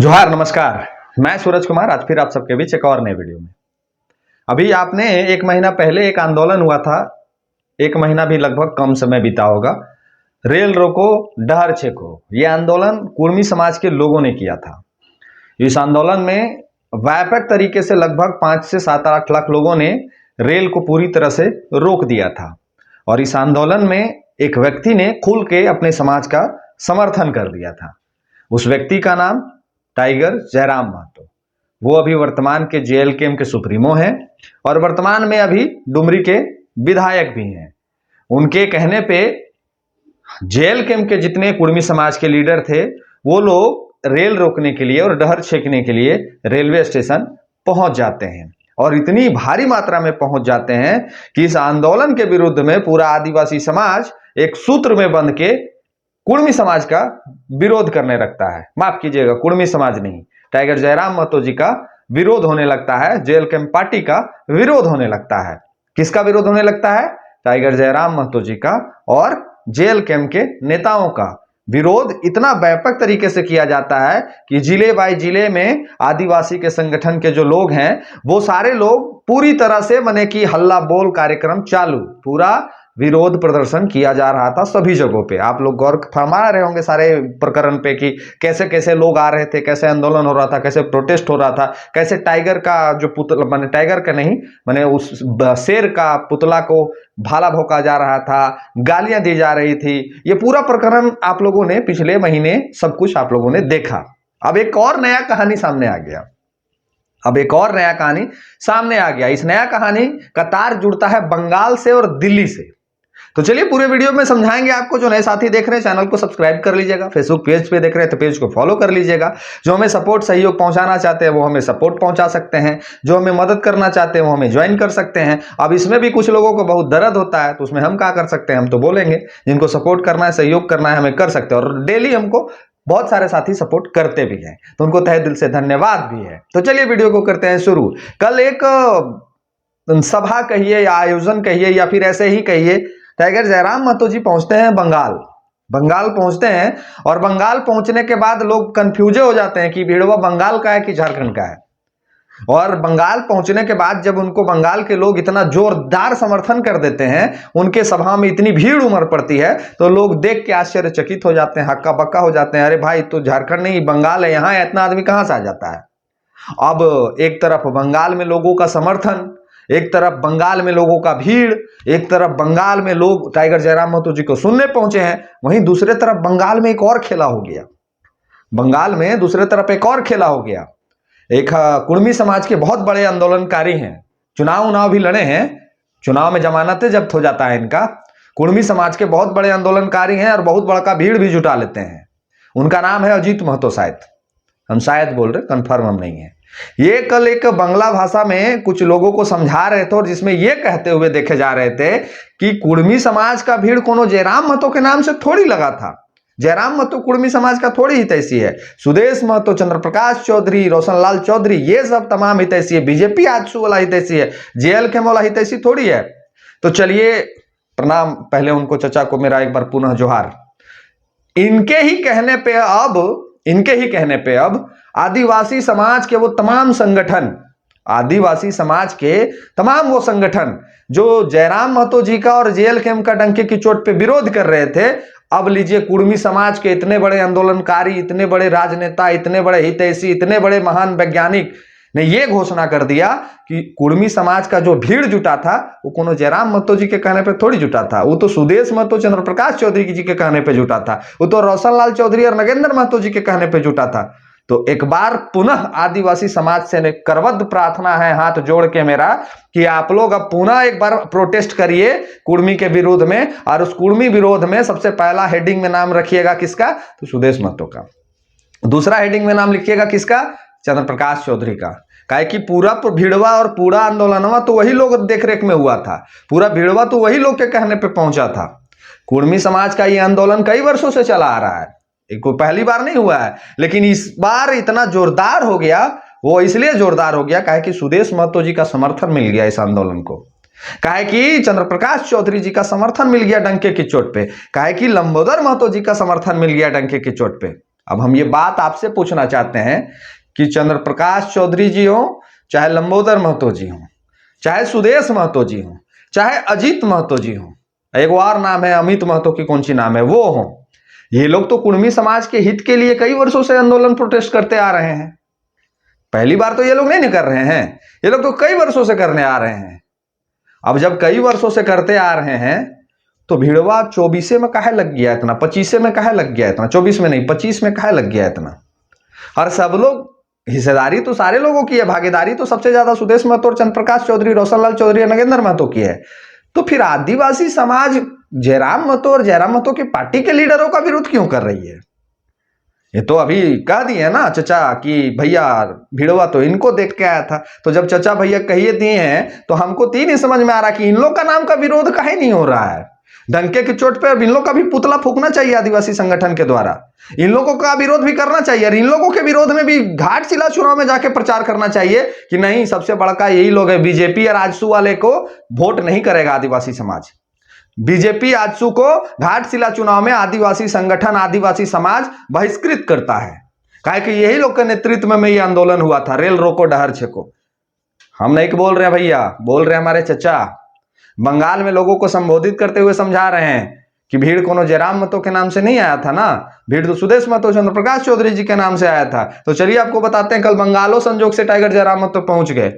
जोहार, नमस्कार। मैं सूरज कुमार आज फिर आप सबके बीच एक और नए वीडियो में। अभी आपने एक महीना पहले एक आंदोलन हुआ था, एक महीना भी लगभग कम समय बीता होगा। रेल रोको डहर छेको, ये आंदोलन कुर्मी समाज के लोगों ने किया था। इस आंदोलन में व्यापक तरीके से लगभग 5 से 7-8 लाख लोगों ने रेल को पूरी तरह से रोक दिया था। और इस आंदोलन में एक व्यक्ति ने खुल के अपने समाज का समर्थन कर दिया था। उस व्यक्ति का नाम टाइगर जयराम महतो। वो अभी वर्तमान के जेएलकेएम के सुप्रीमो हैं और वर्तमान में अभी डुमरी के विधायक भी हैं। उनके कहने पे जेएलकेएम के जितने कुर्मी समाज के लीडर थे वो लोग रेल रोकने के लिए और डहर छेकने के लिए रेलवे स्टेशन पहुंच जाते हैं और इतनी भारी मात्रा में पहुंच जाते हैं कि इस आंदोलन के विरुद्ध में पूरा आदिवासी समाज एक सूत्र में बंध के कुर्मी समाज का विरोध करने लगता है। माफ कीजिएगा, कुर्मी समाज नहीं, टाइगर जयराम महतो जी का विरोध होने लगता है। जेएलकेएम पार्टी का विरोध होने लगता है। किसका विरोध होने लगता है? टाइगर जयराम महतो जी का और जेएलकेएम के नेताओं का विरोध इतना व्यापक तरीके से किया जाता है कि जिले बाई जिले में आदिवासी के संगठन के जो लोग हैं वो सारे लोग पूरी तरह से माने कि हल्ला बोल कार्यक्रम चालू, पूरा विरोध प्रदर्शन किया जा रहा था सभी जगहों पे। आप लोग गौर फरमा रहे होंगे सारे प्रकरण पे कि कैसे कैसे लोग आ रहे थे, कैसे आंदोलन हो रहा था, कैसे प्रोटेस्ट हो रहा था, कैसे टाइगर का जो पुतला माने टाइगर का नहीं माने उस शेर का पुतला को भाला भोंका जा रहा था, गालियां दी जा रही थी। ये पूरा प्रकरण आप लोगों ने पिछले महीने सब कुछ आप लोगों ने देखा। अब एक और नया कहानी सामने आ गया। इस नया कहानी का तार जुड़ता है बंगाल से और दिल्ली से। तो चलिए पूरे वीडियो में समझाएंगे आपको। जो नए साथी देख रहे हैं चैनल को सब्सक्राइब कर लीजिएगा, फेसबुक पेज पे देख रहे हैं तो पेज को फॉलो कर लीजिएगा। जो हमें सपोर्ट सहयोग पहुंचाना चाहते हैं वो हमें सपोर्ट पहुंचा सकते हैं, जो हमें मदद करना चाहते हैं वो हमें ज्वाइन कर सकते हैं। अब इसमें भी कुछ लोगों को बहुत दर्द होता है तो उसमें हम क्या कर सकते हैं, हम तो बोलेंगे। जिनको सपोर्ट करना है, सहयोग करना है, हमें कर सकते हैं। और डेली हमको बहुत सारे साथी सपोर्ट करते भी हैं तो उनको तहे दिल से धन्यवाद भी है। तो चलिए वीडियो को करते हैं शुरू। कल एक सभा कहिए या आयोजन कहिए या फिर ऐसे ही कहिए, टाइगर जयराम महतो जी पहुंचते हैं बंगाल पहुंचते हैं। और बंगाल पहुंचने के बाद लोग कंफ्यूज हो जाते हैं कि भिड़वा बंगाल का है कि झारखंड का है। और बंगाल पहुंचने के बाद जब उनको बंगाल के लोग इतना जोरदार समर्थन कर देते हैं, उनके सभा में इतनी भीड़ उमड़ पड़ती है तो लोग देख के आश्चर्यचकित हो जाते हैं, हक्का बक्का हो जाते हैं। अरे भाई तो झारखंड नहीं बंगाल है, यहाँ इतना आदमी कहां से आ जाता है। अब एक तरफ बंगाल में लोगों का समर्थन, एक तरफ बंगाल में लोगों का भीड़, एक तरफ बंगाल में लोग टाइगर जयराम महतो जी को सुनने पहुंचे हैं, वहीं दूसरे तरफ बंगाल में एक और खेला हो गया। एक कुर्मी समाज के बहुत बड़े आंदोलनकारी हैं, चुनाव भी लड़े हैं, चुनाव में जमानतें जब्त हो जाता है इनका। कुर्मी समाज के बहुत बड़े आंदोलनकारी हैं और बहुत बड़ा भीड़ भी जुटा लेते हैं। उनका नाम है अजीत महतो। हम शायद बोल रहे, कंफर्म हम नहीं है। ये कल एक बांग्ला भाषा में कुछ लोगों को समझा रहे थे और जिसमें ये कहते हुए देखे जा रहे थे कि कुर्मी समाज का भीड़ कोनो जयराम महतो के नाम से थोड़ी लगा था। जयराम महतो कुर्मी समाज का थोड़ी हितैषी है। सुदेश महतो, चंद्रप्रकाश चौधरी, रोशनलाल चौधरी, ये सब तमाम हितैषी है। बीजेपी आजसू वाला हितैषी है, जेएलकेएम वाला हितैषी थोड़ी है। तो चलिए प्रणाम पहले उनको, चचा को मेरा एक बार पुनः जोहार। इनके ही कहने पे अब आदिवासी समाज के वो तमाम संगठन जो जयराम महतो जी का और जेएलकेएम का डंके की चोट पे विरोध कर रहे थे, अब लीजिए कुर्मी समाज के इतने बड़े आंदोलनकारी, इतने बड़े राजनेता, इतने बड़े हितैषी, इतने बड़े महान वैज्ञानिक ने यह घोषणा कर दिया कि कुर्मी समाज का जो भीड़ जुटा था वो कोनो जयराम महतो जी के कहने पे थोड़ी जुटा था, वो तो सुदेश महतो, चंद्रप्रकाश चौधरी जी के कहने पे जुटा था, वो तो रोशनलाल चौधरी और नगेंद्र महतो जी के कहने पे जुटा था। तो एक बार पुनः आदिवासी समाज से करबद्ध प्रार्थना है हाथ जोड़ के मेरा कि आप लोग अब पुनः एक बार प्रोटेस्ट करिए कुर्मी के विरोध में। और उस कुर्मी विरोध में सबसे पहला हेडिंग में नाम रखिएगा किसका? तो सुदेश महतो का। दूसरा हेडिंग में नाम लिखिएगा किसका? चंद्रप्रकाश चौधरी का। काहे कि पूरा भिड़वा और पूरा आंदोलनवा तो वही लोग देखरेख में हुआ था, पूरा भिड़वा तो वही लोग के कहने पे पहुंचा था। कुर्मी समाज का ये आंदोलन कई वर्षों से चला आ रहा है, कोई पहली बार नहीं हुआ है। लेकिन इस बार इतना जोरदार हो गया, वो इसलिए जोरदार हो गया काहे कि सुदेश महतो जी का समर्थन मिल गया इस आंदोलन को, काहे कि चंद्रप्रकाश चौधरी जी का समर्थन मिल गया डंके की चोट पे, काहे कि लंबोदर महतो जी का समर्थन मिल गया डंके की चोट पे। अब हम ये बात आपसे पूछना चाहते हैं कि चंद्र प्रकाश चौधरी जी हो, चाहे लंबोदर महतो जी हो, चाहे सुदेश महतो जी हो, चाहे अजीत महतो जी हो, एक और नाम है अमित महतो की कौन सी नाम है, वो हो, ये लोग तो कुर्मी समाज के हित के लिए कई वर्षों से आंदोलन प्रोटेस्ट करते आ रहे हैं। पहली बार तो ये लोग नहीं कर रहे हैं, ये लोग तो कई वर्षों से करने आ रहे हैं। अब जब कई वर्षों से करते आ रहे हैं तो भिड़वा 24 में काहे लग गया इतना, 25 में काहे लग गया इतना, 24 में नहीं 25 में काहे लग गया इतना। और सब लोग, हिस्सेदारी तो सारे लोगों की है, भागीदारी तो सबसे ज्यादा सुदेश महतो और चंद्र प्रकाश चौधरी, रोशनलाल चौधरी, नगेंद्र महतो की है। तो फिर आदिवासी समाज जयराम महतो और जयराम महतो की पार्टी के लीडरों का विरोध क्यों कर रही है? ये तो अभी कह दिए ना चचा कि भैया भिड़वा तो इनको देख के आया था। तो जब चचा भैया कहिए दिए हैं तो हमको तीन ही समझ में आ रहा कि इन लोग का नाम का विरोध काहे नहीं हो रहा है। डंके की चोट पे अब इन लोग का भी पुतला फूकना चाहिए आदिवासी संगठन के द्वारा, इन लोगों का विरोध भी करना चाहिए और इन लोगों के विरोध में भी घाटशिला चुनाव में जाके प्रचार करना चाहिए कि नहीं, सबसे बड़का यही लोग है, बीजेपी और आजसू वाले को वोट नहीं करेगा आदिवासी समाज। बीजेपी आजसू को घाटशिला चुनाव में आदिवासी संगठन, आदिवासी समाज बहिष्कृत करता है, काहे कि यही लोग के नेतृत्व में यह आंदोलन हुआ था, रेल रोको डहर छेको। हम नहीं बोल रहे हैं भैया, बोल रहे हैं हमारे चचा। बंगाल में लोगों को संबोधित करते हुए समझा रहे हैं कि भीड़ कोनो जयराम महतो के नाम से नहीं आया था ना, भीड़ तो सुदेश महतो चंद्र प्रकाश चौधरी जी के नाम से आया था। तो चलिए आपको बताते हैं, कल बंगालो संजोग से टाइगर जयराम महतो पहुंच गए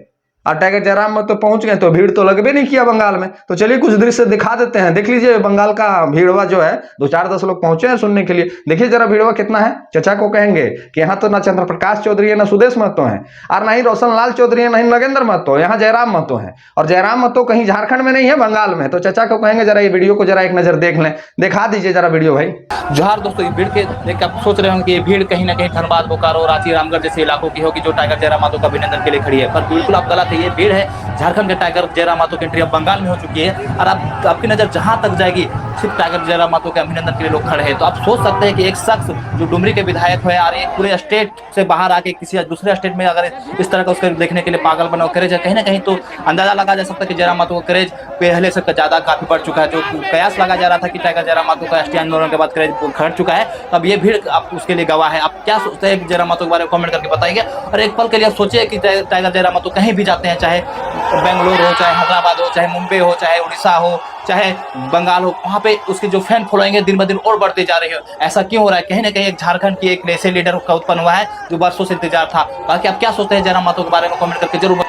और टाइगर जयराम महतो पहुंच गए तो भीड़ तो लगभे नहीं किया बंगाल में। तो चलिए कुछ दृश्य दिखा देते हैं, देख लीजिए बंगाल का भीड़वा जो है, 2-4-10 लोग पहुंचे हैं सुनने के लिए। देखिए जरा भीड़वा कितना है। चचा को कहेंगे कि यहाँ तो ना चंद्र प्रकाश चौधरी है, ना सुदेश महतो है, और ना ही रोशनलाल चौधरी है, ना ही नगेंद्र महतो, यहाँ जयराम महतो है। और जयराम महतो कहीं झारखंड में नहीं है, बंगाल में। तो चचा को कहेंगे जरा ये वीडियो को जरा एक नजर देख लें, दिखा दीजिए जरा वीडियो भाई। जोहार दोस्तों, भीड़ के देख आप सोच रहे होंगे कि ये भीड़ कहीं ना कहीं धनबाद, बोकारो, रांची, रामगढ़ जैसे इलाकों की होगी जो टाइगर जयराम महतो का अभिनंदन के लिए खड़ी है, पर बिल्कुल आप गलत है। ये भीड़ है झारखंड के टाइगर जयराम महतो की एंट्री अब बंगाल में हो चुकी है और आपकी नजर जहां तक जाएगी सिर्फ टाइगर जयराम महतो के अभिनंदन के लिए लोग खड़े हैं। तो आप सोच सकते हैं कि एक शख्स जो डुमरी के विधायक है और एक पूरे स्टेट से बाहर आके किसी दूसरे स्टेट में अगर इस तरह का उसको देखने के लिए पागल बना क्रेज है, कहीं ना कहीं तो अंदाजा लगा जा सकता है कि जयराम महतो का क्रेज पहले से ज्यादा काफी बढ़ चुका है। जो कयास लगा जा रहा था कि टाइगर जयराम महतो का एसटी आंदोलन के बाद क्रेज घट चुका है, तो अब ये भीड़ आप उसके लिए गवाह है। आप क्या सोचते हैं जयराम महतो के बारे में कमेंट करके बताइए। और एक पल के लिए सोचिए कि टाइगर जयराम महतो कहीं भी जाते हैं, चाहे बेंगलोर हो, चाहे हैदराबाद हो, चाहे मुंबई हो, चाहे उड़ीसा हो, चाहे बंगाल हो, वहां पे उसकी जो फैन फॉलोइंग है दिन ब दिन और बढ़ते जा रही है। ऐसा क्यों हो रहा है? कहीं ना कहीं एक झारखंड की एक ऐसे लीडर का उत्पन्न हुआ है जो वर्षों से इंतजार था। बाकी आप क्या सोचते हैं जयराम महतो के बारे में कमेंट करके जरूर।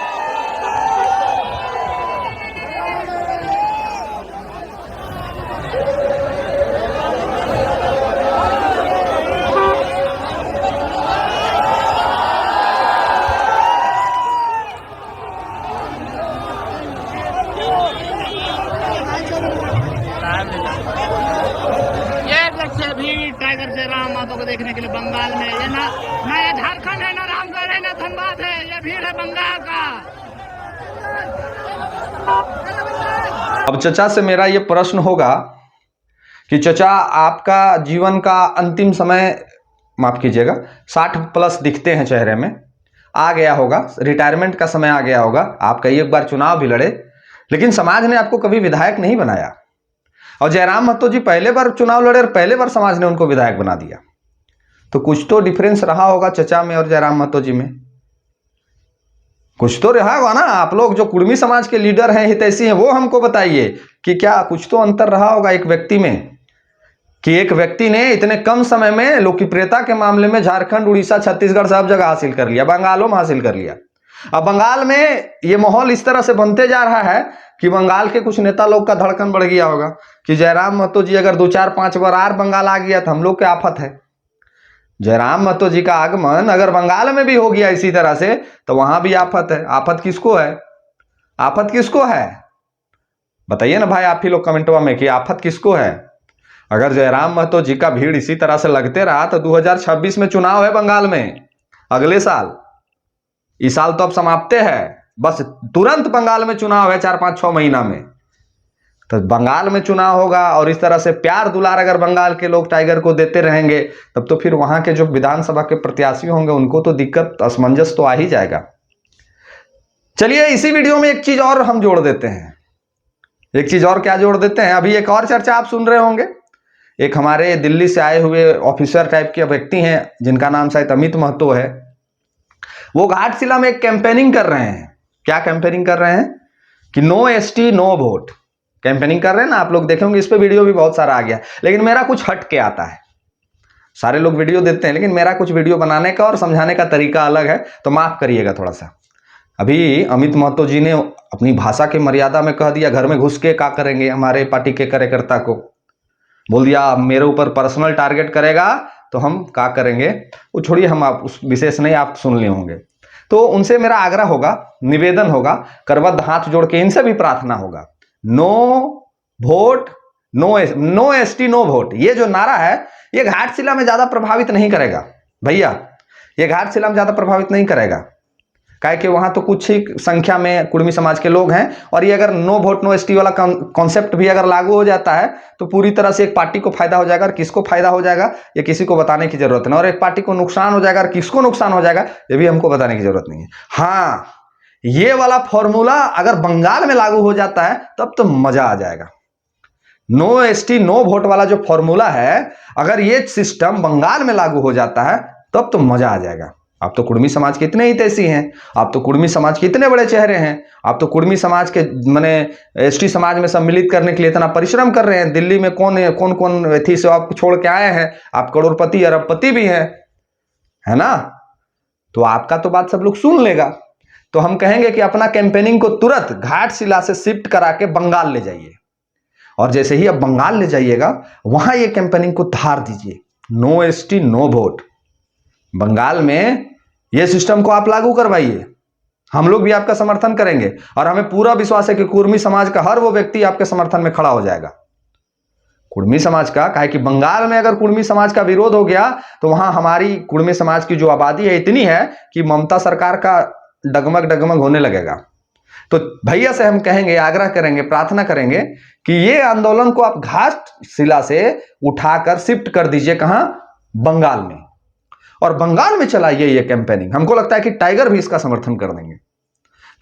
ये देखिए भीड़ टाइगर जयराम महतो को देखने के लिए बंगाल में। ये ना ये झारखंड है, ना रामगढ़ है, ना धनबाद है, ये भीड़ है बंगाल का। अब चचा से मेरा ये प्रश्न होगा कि चचा आपका जीवन का अंतिम समय, माफ कीजिएगा, 60+ दिखते हैं चेहरे में, आ गया होगा, रिटायरमेंट का समय आ गया होगा। आप कई एक बार चुनाव भी लड़े, लेकिन समाज ने आपको कभी विधायक नहीं बनाया। और जयराम महतो जी पहले बार चुनाव लड़े और पहले बार समाज ने उनको विधायक बना दिया। तो कुछ तो डिफरेंस रहा होगा चचा में और जयराम महतो जी में, कुछ तो रहा होगा ना। आप लोग जो कुर्मी समाज के लीडर हैं, हितैषी हैं, वो हमको बताइए कि क्या कुछ तो अंतर रहा होगा एक व्यक्ति में, कि एक व्यक्ति ने इतने कम समय में लोकप्रियता के मामले में झारखंड, उड़ीसा, छत्तीसगढ़ सब जगह हासिल कर लिया, बंगालों में हासिल कर लिया। अब बंगाल में ये माहौल इस तरह से बनते जा रहा है कि बंगाल के कुछ नेता लोग का धड़कन बढ़ गया होगा कि जयराम महतो जी अगर 2-4-5 बार और बंगाल आ गया तो हम लोग के आफत है। जयराम महतो जी का आगमन अगर बंगाल में भी हो गया इसी तरह से तो वहां भी आफत है। आफत किसको है? आफत किसको है बताइए ना भाई, आप ही लोग कमेंटवा में कि आफत किसको है। अगर जयराम महतो जी का भीड़ इसी तरह से लगते रहा तो 2026 में चुनाव है बंगाल में, अगले साल। इस साल तो अब समाप्ते है, बस तुरंत बंगाल में चुनाव है 4-5-6 महीना में। तो बंगाल में चुनाव होगा और इस तरह से प्यार दुलार अगर बंगाल के लोग टाइगर को देते रहेंगे तब तो फिर वहां के जो विधानसभा के प्रत्याशी होंगे उनको तो दिक्कत, असमंजस तो आ ही जाएगा। चलिए इसी वीडियो में एक चीज और हम जोड़ देते हैं। एक चीज और क्या जोड़ देते हैं, अभी एक और चर्चा आप सुन रहे होंगे एक हमारे दिल्ली से आए हुए ऑफिसर टाइप के व्यक्ति हैं जिनका नाम शायद अमित महतो है, वो घाटशिला में एक कैंपेनिंग कर रहे हैं। क्या कैंपेनिंग कर रहे हैं कि no ST no vote campaigning कर रहे हैं ना। आप लोग देखेंगे इस पे वीडियो भी बहुत सारा आ गया, लेकिन मेरा कुछ हट के आता है। सारे लोग वीडियो देते हैं, लेकिन मेरा कुछ वीडियो बनाने का और समझाने का तरीका अलग है, तो माफ करिएगा थोड़ा सा। अभी अमित महतो जी ने अपनी भाषा की मर्यादा में कह दिया, घर में घुस के क्या करेंगे, हमारे पार्टी के कार्यकर्ता को बोल दिया मेरे ऊपर पर्सनल टारगेट करेगा तो हम क्या करेंगे, वो छोड़िए, हम आप उस विशेष नहीं, आप सुन लिए होंगे। तो उनसे मेरा आग्रह होगा, निवेदन होगा, करबद्ध हाथ जोड़ के इनसे भी प्रार्थना होगा, no vote no ST no vote, ये जो नारा है ये घाटशिला में ज्यादा प्रभावित नहीं करेगा भैया, ये घाटशिला में ज्यादा प्रभावित नहीं करेगा। काहे कि वहां तो कुछ ही संख्या में कुर्मी समाज के लोग हैं, और ये अगर नो वोट नो एसटी वाला कॉन्सेप्ट भी अगर लागू हो जाता है तो पूरी तरह से एक पार्टी को फायदा हो जाएगा। और किसको फायदा हो जाएगा ये किसी को बताने की जरूरत नहीं, और एक पार्टी को नुकसान हो जाएगा, और किसको नुकसान हो जाएगा ये भी हमको बताने की जरूरत नहीं है। हाँ, ये वाला फॉर्मूला अगर बंगाल में लागू हो जाता है तब तो मजा आ जाएगा। नो एसटी नो वोट वाला जो फॉर्मूला है, अगर ये सिस्टम बंगाल में लागू हो जाता है तब तो मजा आ जाएगा। आप तो कुर्मी समाज के इतने हितैषी हैं, आप तो कुर्मी समाज के इतने बड़े चेहरे हैं, आप तो कुर्मी समाज के माने एसटी समाज में सम्मिलित करने के लिए इतना परिश्रम कर रहे हैं। दिल्ली में कौन थी से आप छोड़ के आए हैं, आप करोड़पति अरबपति भी हैं, है ना। तो आपका तो बात सब लोग सुन लेगा। तो हम कहेंगे कि अपना कैंपेनिंग को तुरंत घाटशिला से शिफ्ट करा के बंगाल ले जाइए, और जैसे ही अब बंगाल ले जाइएगा वहां ये कैंपेनिंग को धार दीजिए, no ST no vote. Bengal में ये सिस्टम को आप लागू करवाइए, हम लोग भी आपका समर्थन करेंगे, और हमें पूरा विश्वास है कि कुर्मी समाज का हर वो व्यक्ति आपके समर्थन में खड़ा हो जाएगा। कुर्मी समाज का काहे कि बंगाल में अगर कुर्मी समाज का विरोध हो गया तो वहां हमारी कुर्मी समाज की जो आबादी है इतनी है कि ममता सरकार का डगमग डगमग होने लगेगा। तो भैया से हम कहेंगे, आग्रह करेंगे, प्रार्थना करेंगे कि ये आंदोलन को आप घाटशिला से उठाकर शिफ्ट कर दीजिए, कहां, बंगाल में, और बंगाल में चलाइए ये कैंपेनिंग। हमको लगता है कि टाइगर भी इसका समर्थन कर देंगे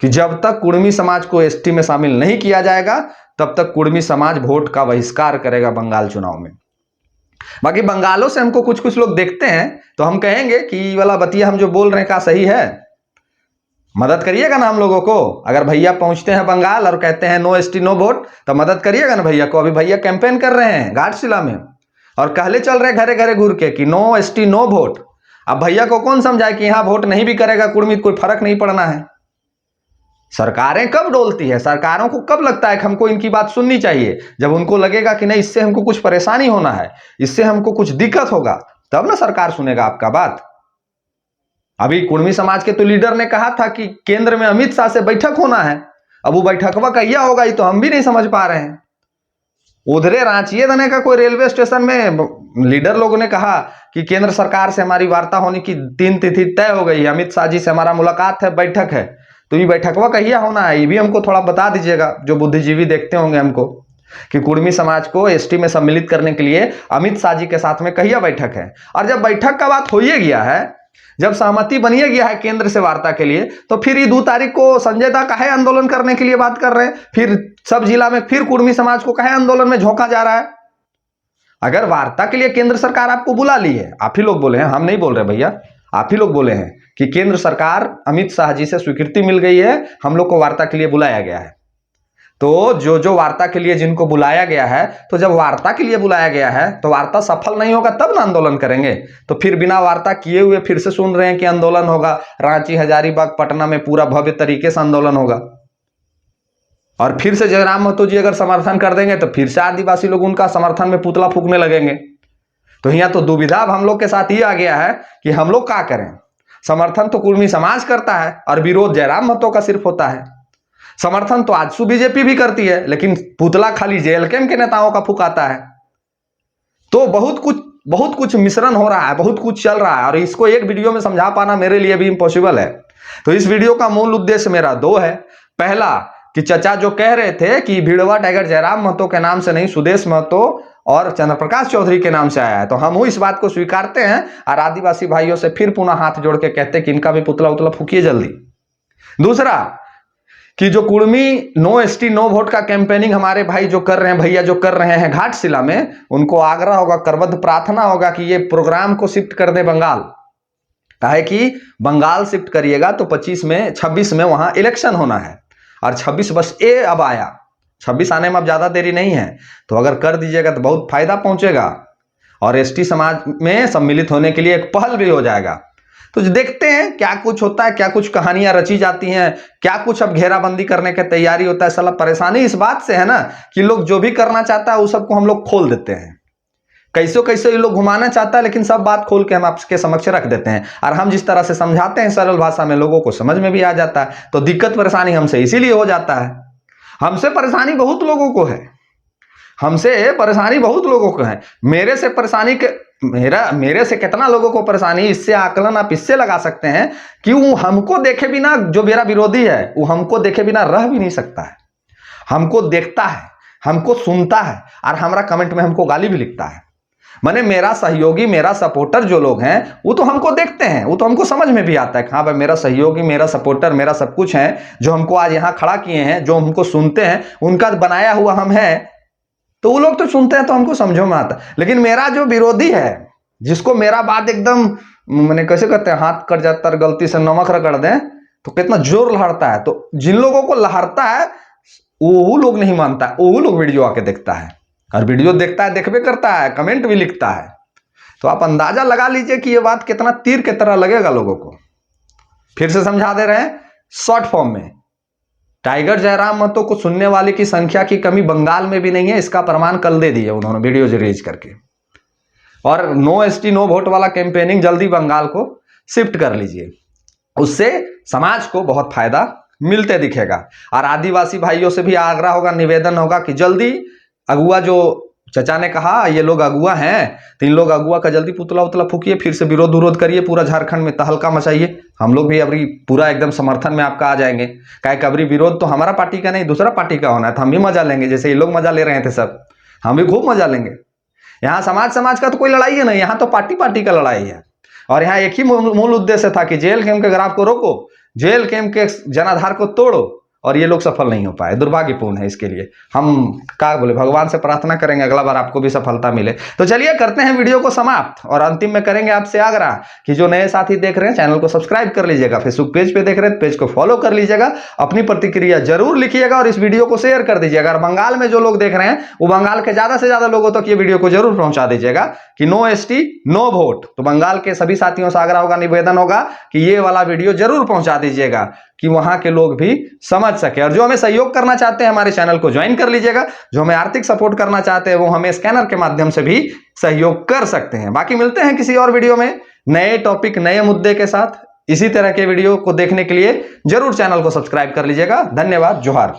कि जब तक कुर्मी समाज को एसटी में शामिल नहीं किया जाएगा तब तक कुर्मी समाज वोट का बहिष्कार करेगा बंगाल चुनाव में। बाकी बंगालों से हमको कुछ कुछ लोग देखते हैं तो हम कहेंगे कि ये वाला बतिया हम जो बोल रहे हैं क्या सही है, मदद करिएगा ना हम लोगों को। अगर भैया पहुंचते हैं बंगाल और कहते हैं नो एसटी नो वोट, तो मदद करिएगा ना भैया को। अभी भैया कैंपेन कर रहे हैं घाटशिला में और कहले चल रहे घरे घरे घूर के कि नो एसटी नो वोट। अब भैया को कौन समझाए कि यहां वोट नहीं भी करेगा कुर्मी कोई फर्क नहीं पड़ना है। सरकारें कब डोलती है, सरकारों को कब लगता है कि हमको इनकी बात सुननी चाहिए, जब उनको लगेगा कि नहीं इससे हमको कुछ परेशानी होना है, इससे हमको कुछ दिक्कत होगा, तब ना सरकार सुनेगा आपका बात। अभी कुर्मी समाज के तो लीडर ने कहा था कि केंद्र में अमित शाह से बैठक होना है। अब वो बैठकवा कहिया होगा ये तो हम भी नहीं समझ पा रहे हैं। उधरे रांची दने का कोई रेलवे स्टेशन में लीडर लोगों ने कहा कि केंद्र सरकार से हमारी वार्ता होने की 3 तिथि तय हो गई है, अमित शाह जी से हमारा मुलाकात है, बैठक है। तो ये बैठकवा कहिया होना है, ये भी हमको थोड़ा बता दीजिएगा, जो बुद्धिजीवी देखते होंगे हमको, कि कुर्मी समाज को एसटी में सम्मिलित करने के लिए अमित शाह जी के साथ में कहिया बैठक है। और जब बैठक का बात हो ही गया है, जब सहमति बनिए गया है केंद्र से वार्ता के लिए, तो फिर ये 2 तारीख को संजय दा काहे आंदोलन करने के लिए बात कर रहे हैं, फिर सब जिला में फिर कुर्मी समाज को काहे आंदोलन में झोंका जा रहा है। अगर वार्ता के लिए केंद्र सरकार आपको बुला ली है, आप ही लोग बोले हैं, हम नहीं बोल रहे भैया, आप ही लोग बोले हैं कि केंद्र सरकार अमित शाह जी से स्वीकृति मिल गई है, हम लोग को वार्ता के लिए बुलाया गया है। तो जो वार्ता के लिए जिनको बुलाया गया है, तो जब वार्ता के लिए बुलाया गया है तो वार्ता सफल नहीं होगा तब ना आंदोलन करेंगे। तो फिर बिना वार्ता किए हुए फिर से सुन रहे हैं कि आंदोलन होगा, रांची, हजारीबाग, पटना में पूरा भव्य तरीके से आंदोलन होगा। और फिर से जयराम महतो जी अगर समर्थन कर देंगे तो फिर से आदिवासी लोग उनका समर्थन में पुतला फूकने लगेंगे। तो यहाँ तो दुविधा अब हम लोग के साथ ये आ गया है कि हम लोग क्या करें। समर्थन तो कुर्मी समाज करता है और विरोध जयराम महतो का सिर्फ होता है। समर्थन तो आजसू बीजेपी भी करती है, लेकिन पुतला खाली जेएलके के नेताओं का फुकाता है। तो बहुत कुछ मिश्रण हो रहा है, बहुत कुछ चल रहा है, और इसको एक वीडियो में समझा पाना मेरे लिए भी इम्पॉसिबल है। तो इस वीडियो का मूल उद्देश्य मेरा 2 है। पहला कि चचा जो कह रहे थे कि भिड़वा टाइगर जयराम महतो के नाम से नहीं, सुदेश महतो और चंद्रप्रकाश चौधरी के नाम से आया है, तो हम इस बात को स्वीकारते हैं और आदिवासी भाइयों से फिर पुनः हाथ जोड़ के कहते हैं कि इनका भी पुतला उतला फूकिए जल्दी। दूसरा कि जो Kurmi no ST no vote का कैंपेनिंग हमारे भाई जो कर रहे हैं, भैया जो कर रहे हैं घाटशिला में, उनको आग्रह होगा, करबद्ध प्रार्थना होगा कि ये प्रोग्राम को शिफ्ट कर दे बंगाल। कहे कि बंगाल शिफ्ट करिएगा तो 26 में वहां इलेक्शन होना है, और 26 बस ए अब आया, 26 आने में अब ज्यादा देरी नहीं है, तो अगर कर दीजिएगा तो बहुत फायदा पहुंचेगा और एसटी समाज में सम्मिलित होने के लिए एक पहल भी हो जाएगा। तो देखते हैं क्या कुछ होता है, क्या कुछ कहानियां रची जाती हैं, क्या कुछ अब घेराबंदी करने की तैयारी होता है। साला परेशानी इस बात से है ना कि लोग जो भी करना चाहता है वो सबको हम लोग खोल देते हैं, कैसे कैसे ये लोग घुमाना चाहता है, लेकिन सब बात खोल के हम आपके समक्ष रख देते हैं, और हम जिस तरह से समझाते हैं सरल भाषा में लोगों को समझ में भी आ जाता है। तो दिक्कत परेशानी हमसे इसीलिए हो जाता है। हमसे परेशानी बहुत लोगों को है, हमसे परेशानी बहुत लोगों को है। मेरे से परेशानी के मेरे से कितना लोगों को परेशानी, इससे आकलन आप इससे लगा सकते हैं कि वो हमको देखे बिना, जो मेरा विरोधी है वो हमको देखे बिना रह भी नहीं सकता है। हमको देखता है, हमको सुनता है, और हमारा कमेंट में हमको गाली भी लिखता है। माने मेरा सहयोगी, मेरा सपोर्टर जो लोग हैं वो तो हमको देखते हैं, वो तो हमको समझ में भी आता है हाँ भाई मेरा सहयोगी, मेरा सपोर्टर, मेरा सब कुछ है, जो हमको आज यहाँ खड़ा किए हैं, जो हमको सुनते हैं, उनका बनाया हुआ हम है, तो वो लोग तो सुनते हैं तो हमको समझो में आता। लेकिन मेरा जो विरोधी है, जिसको मेरा बात एकदम मैंने कैसे कहते हैं हाथ कट जाता है, गलती से नमक रगड़ दें तो कितना जोर लहरता है, तो जिन लोगों को लहरता है वो लोग नहीं मानता है, वो लोग वीडियो आके देखता है, और वीडियो देखता है, देखबे करता है, कमेंट भी लिखता है। तो आप अंदाजा लगा लीजिए कि ये बात कितना तीर की तरह लगेगा लोगों को। फिर से समझा दे रहे हैं शॉर्ट फॉर्म में, टाइगर जयराम महतो को सुनने वाले की संख्या की कमी बंगाल में भी नहीं है, इसका प्रमाण कल दे दिया उन्होंने वीडियो रिलीज करके। और नो एसटी नो वोट वाला कैंपेनिंग जल्दी बंगाल को शिफ्ट कर लीजिए, उससे समाज को बहुत फायदा मिलते दिखेगा। और आदिवासी भाइयों से भी आग्रह होगा, निवेदन होगा कि जल्दी अगुआ, जो चचा ने कहा ये लोग अगुआ हैं, तो इन लोग अगुआ का जल्दी पुतला उतला फूकिए, फिर से विरोध करिए, पूरा झारखंड में तहलका मचाइए। हम लोग भी अभी पूरा एकदम समर्थन में आपका आ जाएंगे। क्या कबरी विरोध तो हमारा पार्टी का नहीं, दूसरा पार्टी का होना है, तो हम भी मजा लेंगे, जैसे ये लोग मजा ले रहे थे सब, हम भी खूब मजा लेंगे। यहाँ समाज का तो कोई लड़ाई है नहीं, यहाँ तो पार्टी का लड़ाई है। और यहाँ एक ही मूल उद्देश्य था कि जेल कैंप के ग्राफ को रोको, जेल कैंप के जनाधार को तोड़ो, और ये लोग सफल नहीं हो पाए। दुर्भाग्यपूर्ण है। इसके लिए हम क्या बोले, भगवान से प्रार्थना करेंगे अगला बार आपको भी सफलता मिले। तो चलिए करते हैं वीडियो को समाप्त, और अंतिम में करेंगे आपसे आग्रह कि जो नए साथी देख रहे हैं चैनल को सब्सक्राइब कर लीजिएगा, फेसबुक पेज पे देख रहे हैं पेज को फॉलो कर लीजिएगा, अपनी प्रतिक्रिया जरूर लिखिएगा और इस वीडियो को शेयर कर दीजिएगा। और बंगाल में जो लोग देख रहे हैं वो बंगाल के ज्यादा से ज्यादा लोगों तक ये वीडियो को जरूर पहुंचा दीजिएगा कि नो एसटी नो वोट। तो बंगाल के सभी साथियों से आग्रह होगा, निवेदन होगा कि ये वाला वीडियो जरूर पहुंचा दीजिएगा कि वहां के लोग भी समझ सके। और जो हमें सहयोग करना चाहते हैं हमारे चैनल को ज्वाइन कर लीजिएगा, जो हमें आर्थिक सपोर्ट करना चाहते हैं वो हमें स्कैनर के माध्यम से भी सहयोग कर सकते हैं। बाकी मिलते हैं किसी और वीडियो में नए टॉपिक, नए मुद्दे के साथ। इसी तरह के वीडियो को देखने के लिए जरूर चैनल को सब्सक्राइब कर लीजिएगा। धन्यवाद, जोहार।